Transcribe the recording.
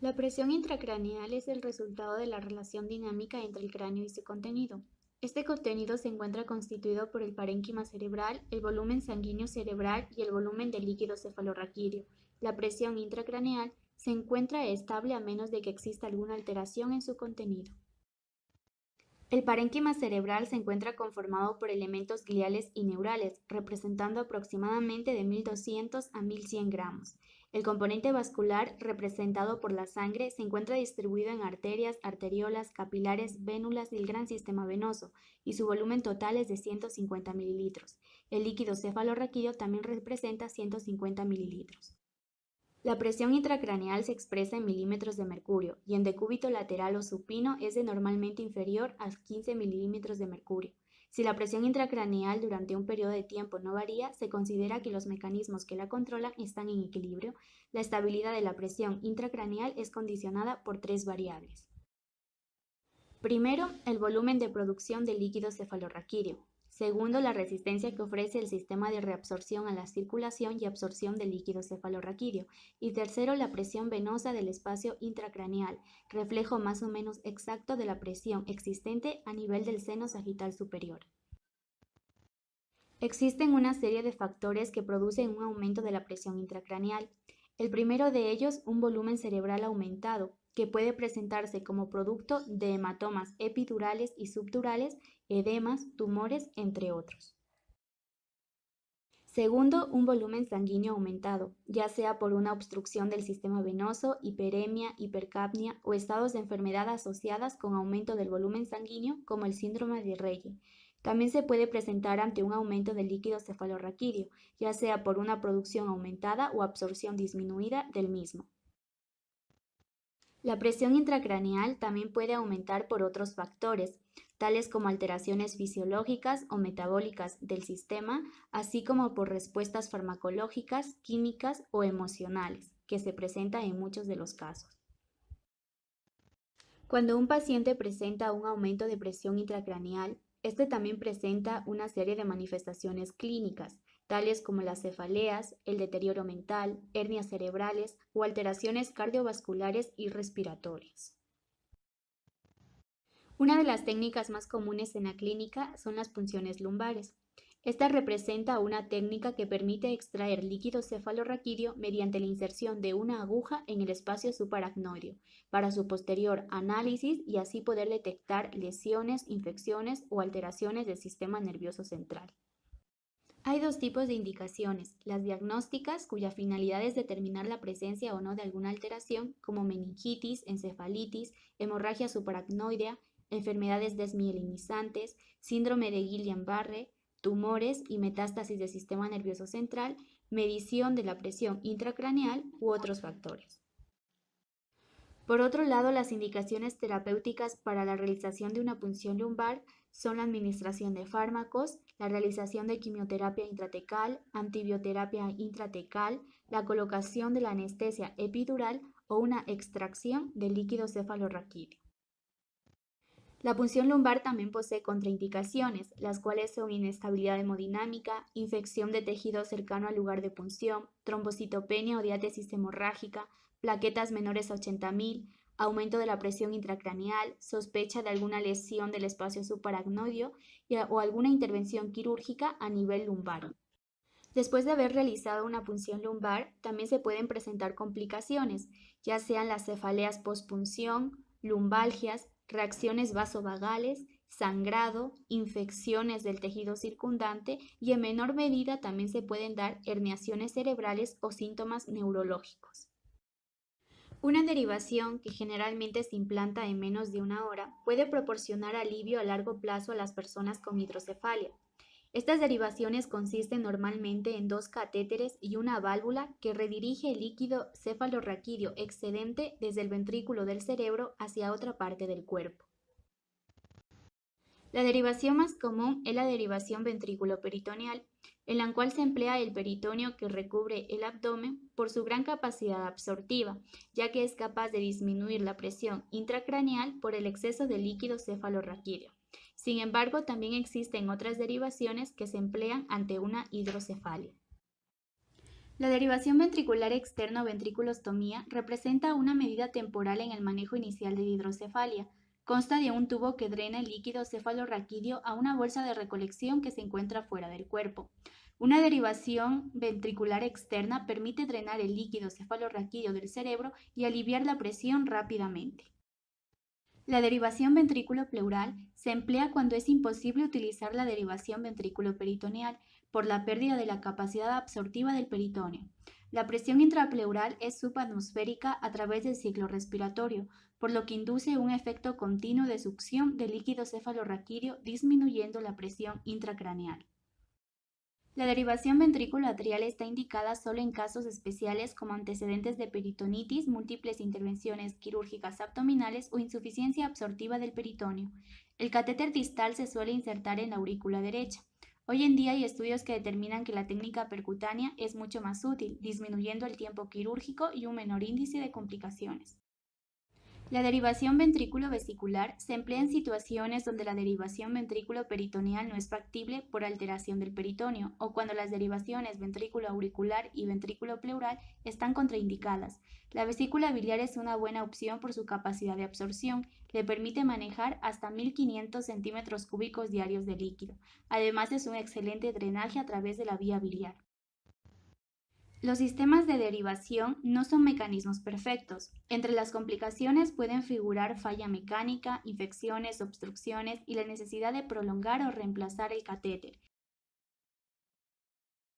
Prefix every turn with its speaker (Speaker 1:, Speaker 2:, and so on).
Speaker 1: La presión intracraneal es el resultado de la relación dinámica entre el cráneo y su contenido. Este contenido se encuentra constituido por el parénquima cerebral, el volumen sanguíneo cerebral y el volumen del líquido cefalorraquídeo. La presión intracraneal se encuentra estable a menos de que exista alguna alteración en su contenido. El parénquima cerebral se encuentra conformado por elementos gliales y neurales, representando aproximadamente de 1200 a 1100 gramos. El componente vascular, representado por la sangre, se encuentra distribuido en arterias, arteriolas, capilares, vénulas y el gran sistema venoso, y su volumen total es de 150 mililitros. El líquido cefalorraquídeo también representa 150 mililitros. La presión intracraneal se expresa en milímetros de mercurio y en decúbito lateral o supino es de normalmente inferior a 15 milímetros de mercurio. Si la presión intracraneal durante un periodo de tiempo no varía, se considera que los mecanismos que la controlan están en equilibrio. La estabilidad de la presión intracraneal es condicionada por tres variables. Primero, el volumen de producción del líquido cefalorraquídeo. Segundo, la resistencia que ofrece el sistema de reabsorción a la circulación y absorción del líquido cefalorraquídeo. Y tercero, la presión venosa del espacio intracraneal, reflejo más o menos exacto de la presión existente a nivel del seno sagital superior. Existen una serie de factores que producen un aumento de la presión intracraneal. El primero de ellos, un volumen cerebral aumentado, que puede presentarse como producto de hematomas epidurales y subdurales, edemas, tumores, entre otros. Segundo, un volumen sanguíneo aumentado, ya sea por una obstrucción del sistema venoso, hiperemia, hipercapnia o estados de enfermedad asociadas con aumento del volumen sanguíneo, como el síndrome de Reye. También se puede presentar ante un aumento del líquido cefalorraquídeo, ya sea por una producción aumentada o absorción disminuida del mismo. La presión intracraneal también puede aumentar por otros factores, tales como alteraciones fisiológicas o metabólicas del sistema, así como por respuestas farmacológicas, químicas o emocionales, que se presentan en muchos de los casos. Cuando un paciente presenta un aumento de presión intracraneal, este también presenta una serie de manifestaciones clínicas, tales como las cefaleas, el deterioro mental, hernias cerebrales o alteraciones cardiovasculares y respiratorias. Una de las técnicas más comunes en la clínica son las punciones lumbares. Esta representa una técnica que permite extraer líquido cefalorraquídeo mediante la inserción de una aguja en el espacio subaracnoideo para su posterior análisis y así poder detectar lesiones, infecciones o alteraciones del sistema nervioso central. Hay dos tipos de indicaciones, las diagnósticas, cuya finalidad es determinar la presencia o no de alguna alteración, como meningitis, encefalitis, hemorragia subaracnoidea, enfermedades desmielinizantes, síndrome de Guillain-Barré, tumores y metástasis del sistema nervioso central, medición de la presión intracraneal u otros factores. Por otro lado, las indicaciones terapéuticas para la realización de una punción lumbar son la administración de fármacos, la realización de quimioterapia intratecal, antibioterapia intratecal, la colocación de la anestesia epidural o una extracción del líquido cefalorraquídeo. La punción lumbar también posee contraindicaciones, las cuales son inestabilidad hemodinámica, infección de tejido cercano al lugar de punción, trombocitopenia o diátesis hemorrágica, plaquetas menores a 80.000, aumento de la presión intracraneal, sospecha de alguna lesión del espacio subaracnoideo o alguna intervención quirúrgica a nivel lumbar. Después de haber realizado una punción lumbar, también se pueden presentar complicaciones, ya sean las cefaleas postpunción, lumbalgias, reacciones vasovagales, sangrado, infecciones del tejido circundante y en menor medida también se pueden dar herniaciones cerebrales o síntomas neurológicos. Una derivación que generalmente se implanta en menos de una hora puede proporcionar alivio a largo plazo a las personas con hidrocefalia. Estas derivaciones consisten normalmente en dos catéteres y una válvula que redirige el líquido cefalorraquídeo excedente desde el ventrículo del cerebro hacia otra parte del cuerpo. La derivación más común es la derivación ventrículo-peritoneal, en la cual se emplea el peritoneo que recubre el abdomen por su gran capacidad absortiva, ya que es capaz de disminuir la presión intracraneal por el exceso de líquido cefalorraquídeo. Sin embargo, también existen otras derivaciones que se emplean ante una hidrocefalia. La derivación ventricular externa o ventriculostomía representa una medida temporal en el manejo inicial de hidrocefalia. Consta de un tubo que drena el líquido cefalorraquídeo a una bolsa de recolección que se encuentra fuera del cuerpo. Una derivación ventricular externa permite drenar el líquido cefalorraquídeo del cerebro y aliviar la presión rápidamente. La derivación ventrículo-pleural se emplea cuando es imposible utilizar la derivación ventrículo-peritoneal por la pérdida de la capacidad absortiva del peritoneo. La presión intrapleural es subatmosférica a través del ciclo respiratorio, por lo que induce un efecto continuo de succión del líquido cefalorraquídeo disminuyendo la presión intracraneal. La derivación ventrículo-atrial está indicada solo en casos especiales como antecedentes de peritonitis, múltiples intervenciones quirúrgicas abdominales o insuficiencia absortiva del peritoneo. El catéter distal se suele insertar en la aurícula derecha. Hoy en día hay estudios que determinan que la técnica percutánea es mucho más útil, disminuyendo el tiempo quirúrgico y un menor índice de complicaciones. La derivación ventrículo-vesicular se emplea en situaciones donde la derivación ventrículo-peritoneal no es factible por alteración del peritoneo o cuando las derivaciones ventrículo-auricular y ventrículo-pleural están contraindicadas. La vesícula biliar es una buena opción por su capacidad de absorción, le permite manejar hasta 1500 centímetros cúbicos diarios de líquido. Además es un excelente drenaje a través de la vía biliar. Los sistemas de derivación no son mecanismos perfectos. Entre las complicaciones pueden figurar falla mecánica, infecciones, obstrucciones y la necesidad de prolongar o reemplazar el catéter.